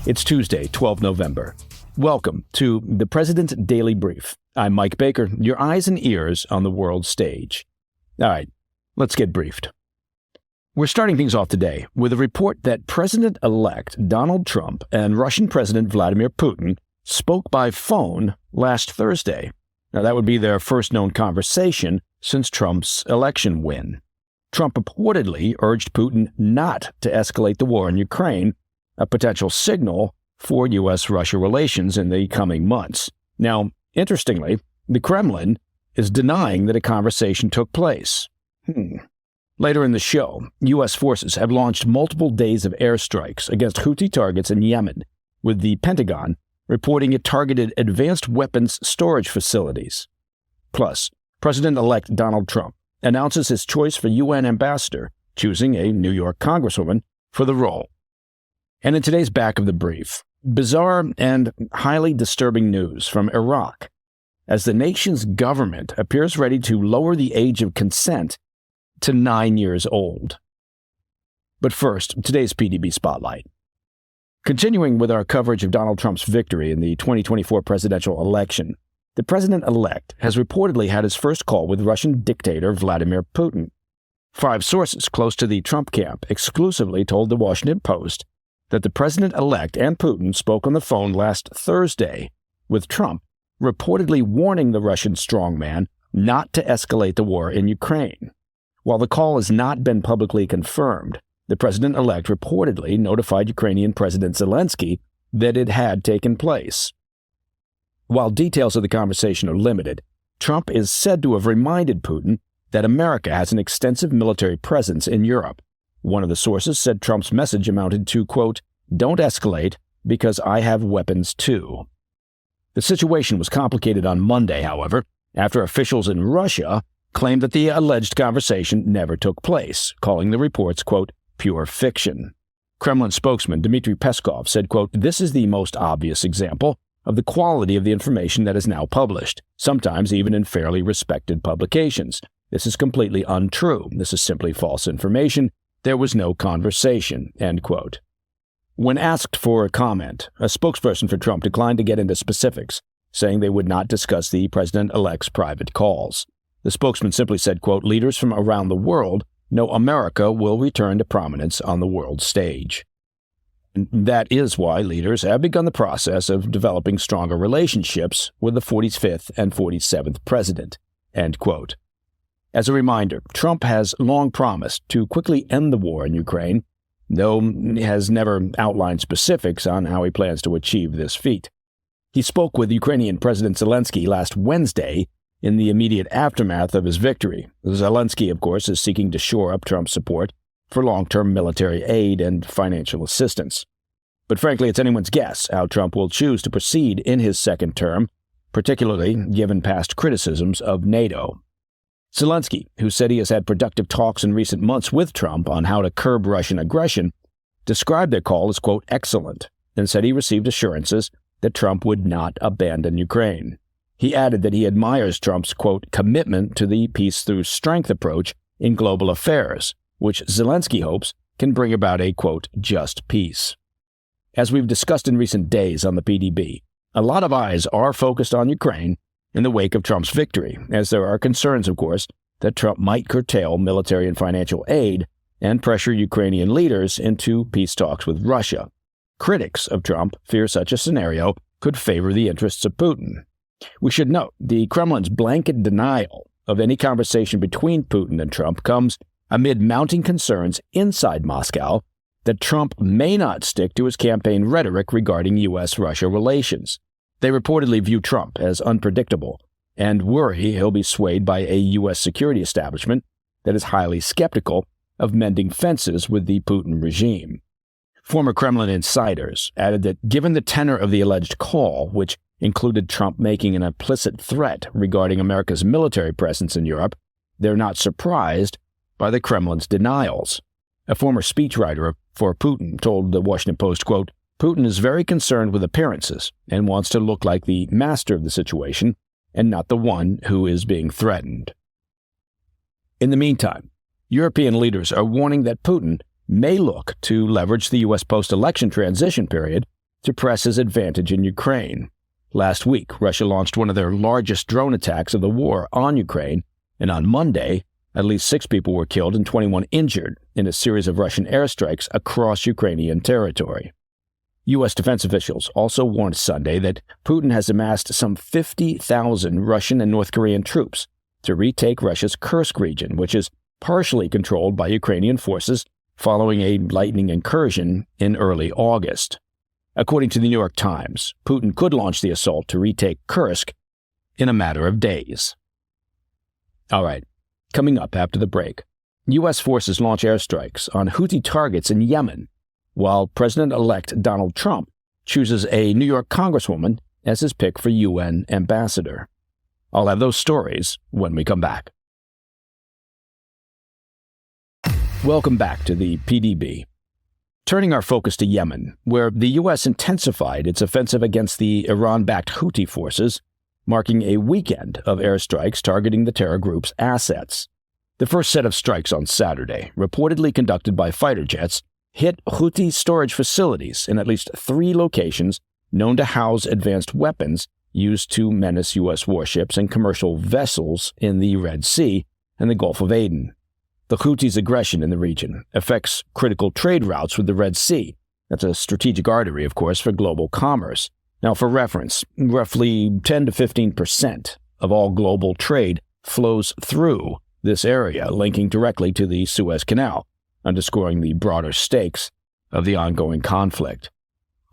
It's Tuesday, 12 November. Welcome to the President's Daily Brief. I'm Mike Baker, your eyes and ears on the world stage. All right, let's get briefed. We're starting things off today with a report that President-elect Donald Trump and Russian President Vladimir Putin spoke by phone last Thursday. Now, that would be their first known conversation since Trump's election win. Trump purportedly urged Putin not to escalate the war in Ukraine, a potential signal for U.S. Russia relations in the coming months. Now, interestingly, the Kremlin is denying that a conversation took place. Later in the show, U.S. forces have launched multiple days of airstrikes against Houthi targets in Yemen, with the Pentagon reporting it targeted advanced weapons storage facilities. Plus, President-elect Donald Trump announces his choice for UN ambassador, choosing a New York congresswoman for the role. And in today's back of the brief, bizarre and highly disturbing news from Iraq, as the nation's government appears ready to lower the age of consent to 9 years old. But first, today's PDB Spotlight. Continuing with our coverage of Donald Trump's victory in the 2024 presidential election, the president-elect has reportedly had his first call with Russian dictator Vladimir Putin. 5 sources close to the Trump camp exclusively told the Washington Post that the president-elect and Putin spoke on the phone last Thursday, with Trump reportedly warning the Russian strongman not to escalate the war in Ukraine. While the call has not been publicly confirmed, the president-elect reportedly notified Ukrainian President Zelensky that it had taken place. While details of the conversation are limited, Trump is said to have reminded Putin that America has an extensive military presence in Europe. One of the sources said Trump's message amounted to, quote, "Don't escalate because I have weapons too." The situation was complicated on Monday, however, after officials in Russia claimed that the alleged conversation never took place, calling the reports, quote, "pure fiction." Kremlin spokesman Dmitry Peskov said, quote, "This is the most obvious example of the quality of the information that is now published, sometimes even in fairly respected publications. This is completely untrue. This is simply false information. There was no conversation," end quote. When asked for a comment, a spokesperson for Trump declined to get into specifics, saying they would not discuss the president-elect's private calls. The spokesman simply said, quote, "Leaders from around the world know America will return to prominence on the world stage." And that is why leaders have begun the process of developing stronger relationships with the 45th and 47th president, end quote. As a reminder, Trump has long promised to quickly end the war in Ukraine, though he has never outlined specifics on how he plans to achieve this feat. He spoke with Ukrainian President Zelensky last Wednesday in the immediate aftermath of his victory. Zelensky, of course, is seeking to shore up Trump's support for long-term military aid and financial assistance. But frankly, it's anyone's guess how Trump will choose to proceed in his second term, particularly given past criticisms of NATO. Zelensky, who said he has had productive talks in recent months with Trump on how to curb Russian aggression, described their call as, quote, "excellent," and said he received assurances that Trump would not abandon Ukraine. He added that he admires Trump's, quote, "commitment to the peace through strength approach in global affairs," which Zelensky hopes can bring about a, quote, "just peace." As we've discussed in recent days on the PDB, a lot of eyes are focused on Ukraine in the wake of Trump's victory, as there are concerns, of course, that Trump might curtail military and financial aid and pressure Ukrainian leaders into peace talks with Russia. Critics of Trump fear such a scenario could favor the interests of Putin. We should note the Kremlin's blanket denial of any conversation between Putin and Trump comes amid mounting concerns inside Moscow that Trump may not stick to his campaign rhetoric regarding U.S. Russia relations. They reportedly view Trump as unpredictable and worry he'll be swayed by a U.S. security establishment that is highly skeptical of mending fences with the Putin regime. Former Kremlin insiders added that given the tenor of the alleged call, which included Trump making an implicit threat regarding America's military presence in Europe, they're not surprised by the Kremlin's denials. A former speechwriter for Putin told the Washington Post, quote, "Putin is very concerned with appearances and wants to look like the master of the situation and not the one who is being threatened." In the meantime, European leaders are warning that Putin may look to leverage the U.S. post-election transition period to press his advantage in Ukraine. Last week, Russia launched one of their largest drone attacks of the war on Ukraine, and on Monday, at least 6 people were killed and 21 injured in a series of Russian airstrikes across Ukrainian territory. U.S. defense officials also warned Sunday that Putin has amassed some 50,000 Russian and North Korean troops to retake Russia's Kursk region, which is partially controlled by Ukrainian forces following a lightning incursion in early August. According to the New York Times, Putin could launch the assault to retake Kursk in a matter of days. All right, coming up after the break, U.S. forces launch airstrikes on Houthi targets in Yemen, while President-elect Donald Trump chooses a New York congresswoman as his pick for UN ambassador. I'll have those stories when we come back. Welcome back to the PDB. Turning our focus to Yemen, where the U.S. intensified its offensive against the Iran-backed Houthi forces, marking a weekend of airstrikes targeting the terror group's assets. The first set of strikes on Saturday, reportedly conducted by fighter jets, hit Houthi storage facilities in at least 3 locations known to house advanced weapons used to menace U.S. warships and commercial vessels in the Red Sea and the Gulf of Aden. The Houthis' aggression in the region affects critical trade routes with the Red Sea. That's a strategic artery, of course, for global commerce. Now, for reference, roughly 10 to 15% of all global trade flows through this area, linking directly to the Suez Canal, underscoring the broader stakes of the ongoing conflict.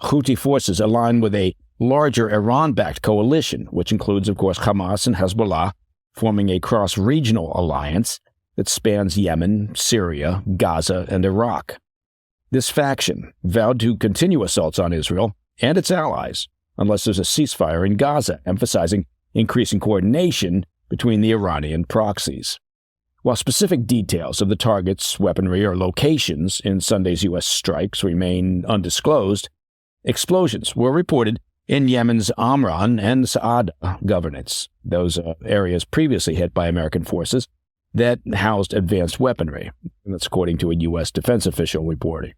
Houthi forces align with a larger Iran-backed coalition, which includes, of course, Hamas and Hezbollah, forming a cross-regional alliance that spans Yemen, Syria, Gaza, and Iraq. This faction vowed to continue assaults on Israel and its allies unless there's a ceasefire in Gaza, emphasizing increasing coordination between the Iranian proxies. While specific details of the targets, weaponry, or locations in Sunday's U.S. strikes remain undisclosed, explosions were reported in Yemen's Amran and Sa'ada governorates, those areas previously hit by American forces that housed advanced weaponry. And that's according to a U.S. defense official reporting.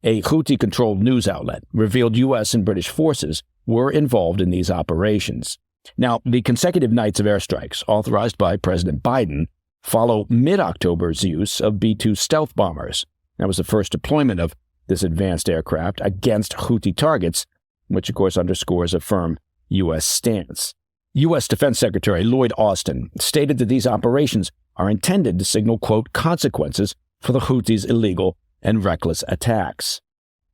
A Houthi-controlled news outlet revealed U.S. and British forces were involved in these operations. Now, the consecutive nights of airstrikes authorized by President Biden follow mid-October's use of B-2 stealth bombers. That was the first deployment of this advanced aircraft against Houthi targets, which of course underscores a firm U.S. stance. U.S. Defense Secretary Lloyd Austin stated that these operations are intended to signal, quote, consequences for the Houthis' illegal and reckless attacks.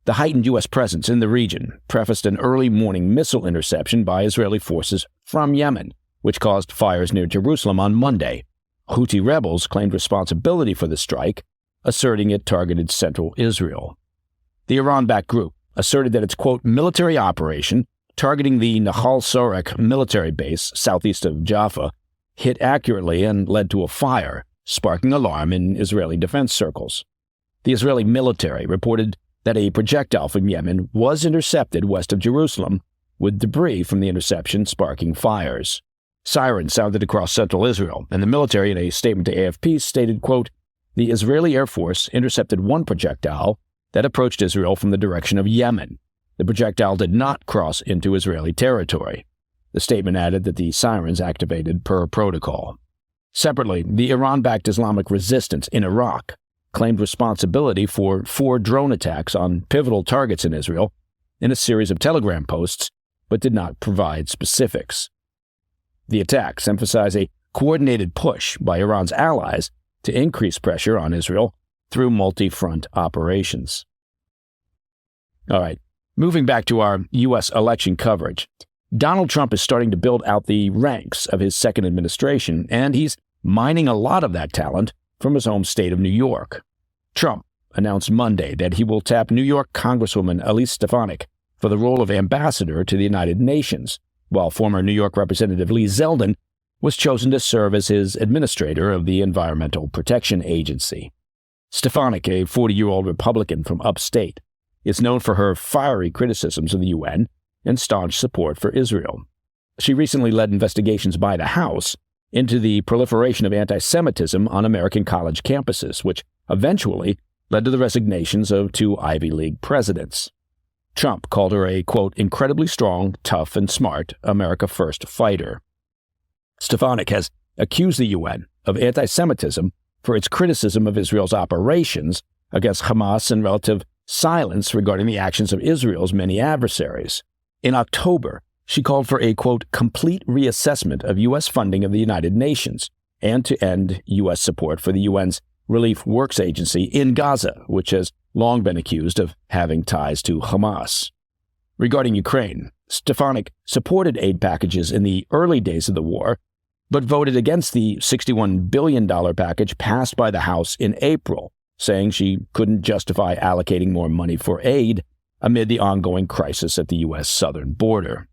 The heightened U.S. presence in the region prefaced an early morning missile interception by Israeli forces from Yemen, which caused fires near Jerusalem on Monday. Houthi rebels claimed responsibility for the strike, asserting it targeted central Israel. The Iran-backed group asserted that its, quote, military operation targeting the Nahal Sorek military base southeast of Jaffa hit accurately and led to a fire, sparking alarm in Israeli defense circles. The Israeli military reported that a projectile from Yemen was intercepted west of Jerusalem, with debris from the interception sparking fires. Sirens sounded across central Israel, and the military, in a statement to AFP, stated, quote, the Israeli Air Force intercepted one projectile that approached Israel from the direction of Yemen. The projectile did not cross into Israeli territory. The statement added that the sirens activated per protocol. Separately, the Iran-backed Islamic Resistance in Iraq claimed responsibility for 4 drone attacks on pivotal targets in Israel in a series of Telegram posts, but did not provide specifics. The attacks emphasize a coordinated push by Iran's allies to increase pressure on Israel through multi-front operations. All right, moving back to our U.S. election coverage. Donald Trump is starting to build out the ranks of his second administration, and he's mining a lot of that talent from his home state of New York. Trump announced Monday that he will tap New York Congresswoman Elise Stefanik for the role of ambassador to the United Nations, while former New York Representative Lee Zeldin was chosen to serve as his administrator of the Environmental Protection Agency. Stefanik, a 40-year-old Republican from upstate, is known for her fiery criticisms of the UN and staunch support for Israel. She recently led investigations by the House into the proliferation of anti-Semitism on American college campuses, which eventually led to the resignations of 2 Ivy League presidents. Trump called her a, quote, incredibly strong, tough, and smart America First fighter. Stefanik has accused the UN of anti-Semitism for its criticism of Israel's operations against Hamas and relative silence regarding the actions of Israel's many adversaries. In October, she called for a, quote, complete reassessment of U.S. funding of the United Nations and to end U.S. support for the UN's Relief Works Agency in Gaza, which has long been accused of having ties to Hamas. Regarding Ukraine, Stefanik supported aid packages in the early days of the war, but voted against the $61 billion package passed by the House in April, saying she couldn't justify allocating more money for aid amid the ongoing crisis at the U.S. southern border.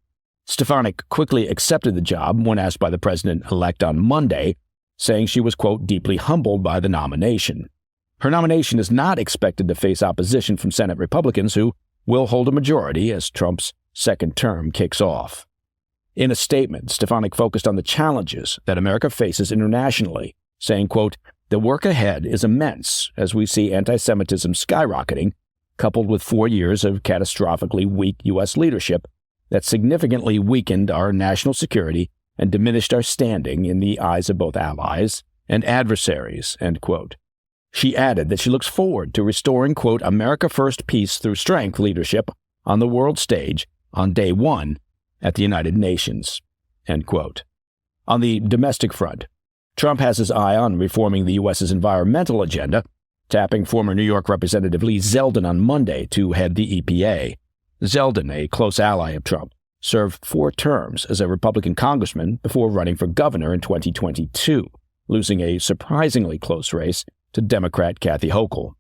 Stefanik quickly accepted the job when asked by the president-elect on Monday, saying she was, quote, deeply humbled by the nomination. Her nomination is not expected to face opposition from Senate Republicans who will hold a majority as Trump's second term kicks off. In a statement, Stefanik focused on the challenges that America faces internationally, saying, quote, the work ahead is immense as we see anti-Semitism skyrocketing, coupled with 4 years of catastrophically weak U.S. leadership that significantly weakened our national security and diminished our standing in the eyes of both allies and adversaries, end quote. She added that she looks forward to restoring, quote, America First peace through strength leadership on the world stage on day one at the United Nations, end quote. On the domestic front, Trump has his eye on reforming the U.S.'s environmental agenda, tapping former New York Representative Lee Zeldin on Monday to head the EPA. Zeldin, a close ally of Trump, served 4 terms as a Republican congressman before running for governor in 2022, losing a surprisingly close race to Democrat Kathy Hochul.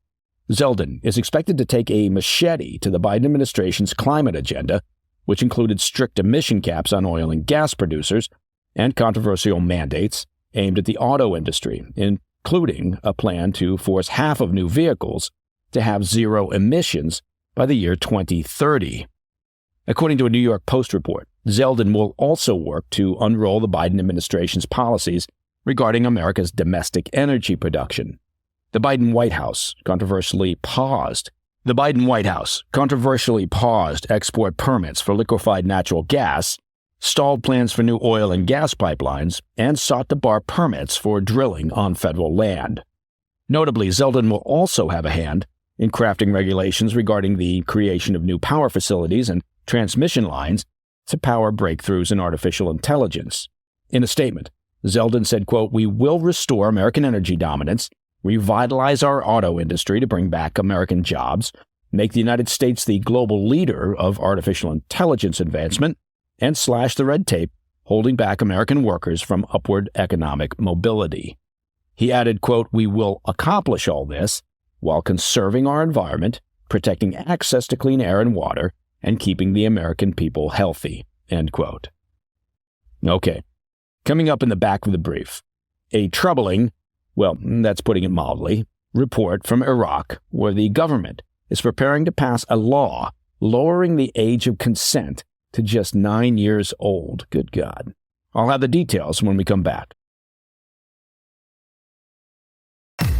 Zeldin is expected to take a machete to the Biden administration's climate agenda, which included strict emission caps on oil and gas producers and controversial mandates aimed at the auto industry, including a plan to force half of new vehicles to have zero emissions by the year 2030. According to a New York Post report, Zeldin will also work to unroll the Biden administration's policies regarding America's domestic energy production. The Biden White House controversially paused export permits for liquefied natural gas, stalled plans for new oil and gas pipelines, and sought to bar permits for drilling on federal land. Notably, Zeldin will also have a hand in crafting regulations regarding the creation of new power facilities and transmission lines to power breakthroughs in artificial intelligence. In a statement, Zeldin said, quote, we will restore American energy dominance, revitalize our auto industry to bring back American jobs, make the United States the global leader of artificial intelligence advancement, and slash the red tape holding back American workers from upward economic mobility. He added, quote, we will accomplish all this while conserving our environment, protecting access to clean air and water, and keeping the American people healthy, end quote. Okay, coming up in the back of the brief, a troubling, well, that's putting it mildly, report from Iraq where the government is preparing to pass a law lowering the age of consent to just 9 years old. Good God. I'll have the details when we come back.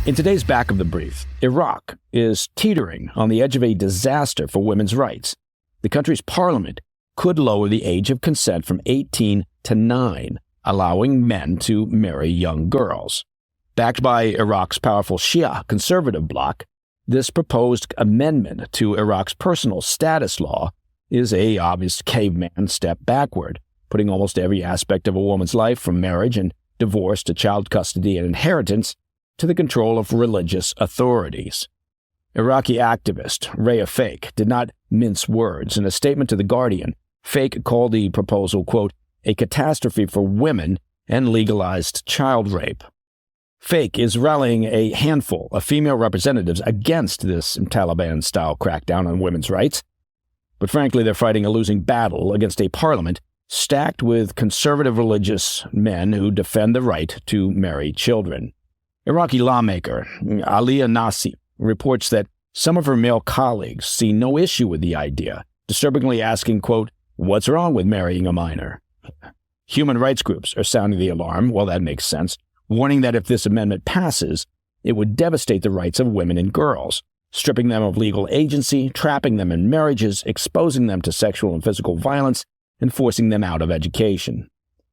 In today's back of the brief, Iraq is teetering on the edge of a disaster for women's rights. The country's parliament could lower the age of consent from 18 to 9, allowing men to marry young girls. Backed by Iraq's powerful Shia conservative bloc, this proposed amendment to Iraq's personal status law is a obvious caveman step backward, putting almost every aspect of a woman's life, from marriage and divorce to child custody and inheritance, to the control of religious authorities. Iraqi activist Raya Fake did not mince words. In a statement to The Guardian, Fake called the proposal, quote, a catastrophe for women and legalized child rape. Fake is rallying a handful of female representatives against this Taliban-style crackdown on women's rights. But frankly, they're fighting a losing battle against a parliament stacked with conservative religious men who defend the right to marry children. Iraqi lawmaker Aliyah Nasi reports that some of her male colleagues see no issue with the idea, disturbingly asking, quote, what's wrong with marrying a minor? Human rights groups are sounding the alarm, well, that makes sense, warning that if this amendment passes, it would devastate the rights of women and girls, stripping them of legal agency, trapping them in marriages, exposing them to sexual and physical violence, and forcing them out of education.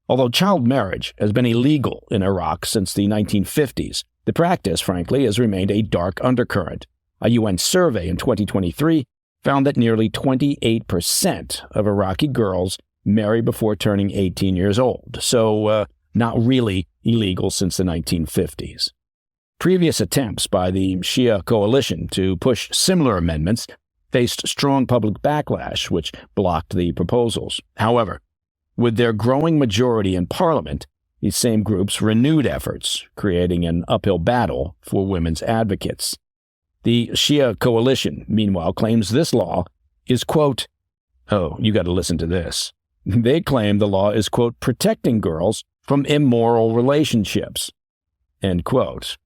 Although child marriage has been illegal in Iraq since the 1950s, the practice, frankly, has remained a dark undercurrent. A UN survey in 2023 found that nearly 28% of Iraqi girls marry before turning 18 years old, so not really illegal since the 1950s. Previous attempts by the Shia coalition to push similar amendments faced strong public backlash, which blocked the proposals. However, with their growing majority in parliament, these same groups renewed efforts, creating an uphill battle for women's advocates. The Shia coalition, meanwhile, claims this law is, quote, oh, you got to listen to this. They claim the law is, quote, protecting girls from immoral relationships, end quote,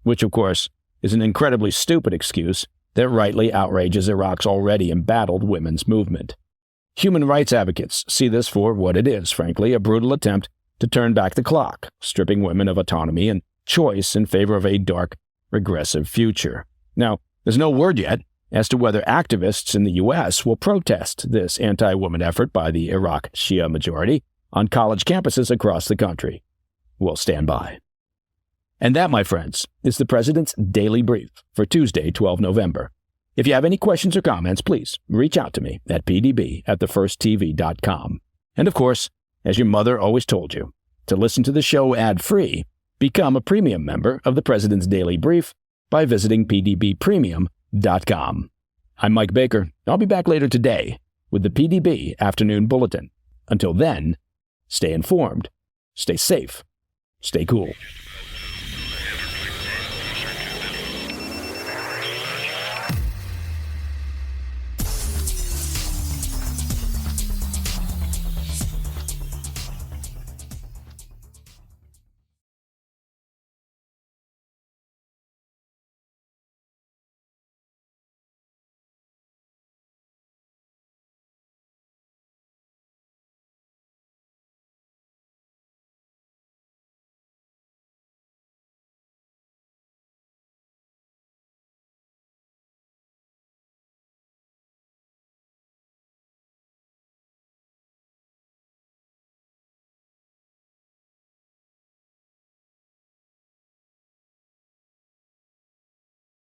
which, of course, is an incredibly stupid excuse that rightly outrages Iraq's already embattled women's movement. Human rights advocates see this for what it is, frankly, a brutal attempt to turn back the clock, stripping women of autonomy and choice in favor of a dark, regressive future. Now, there's no word yet as to whether activists in the U.S. will protest this anti-woman effort by the Iraq Shia majority on college campuses across the country. We'll stand by. And that, my friends, is the President's Daily Brief for Tuesday, 12 November. If you have any questions or comments, please reach out to me at pdb@thefirsttv.com. And of course, as your mother always told you, to listen to the show ad-free, become a premium member of the President's Daily Brief by visiting pdbpremium.com. I'm Mike Baker. I'll be back later today with the PDB Afternoon Bulletin. Until then, stay informed, stay safe, stay cool.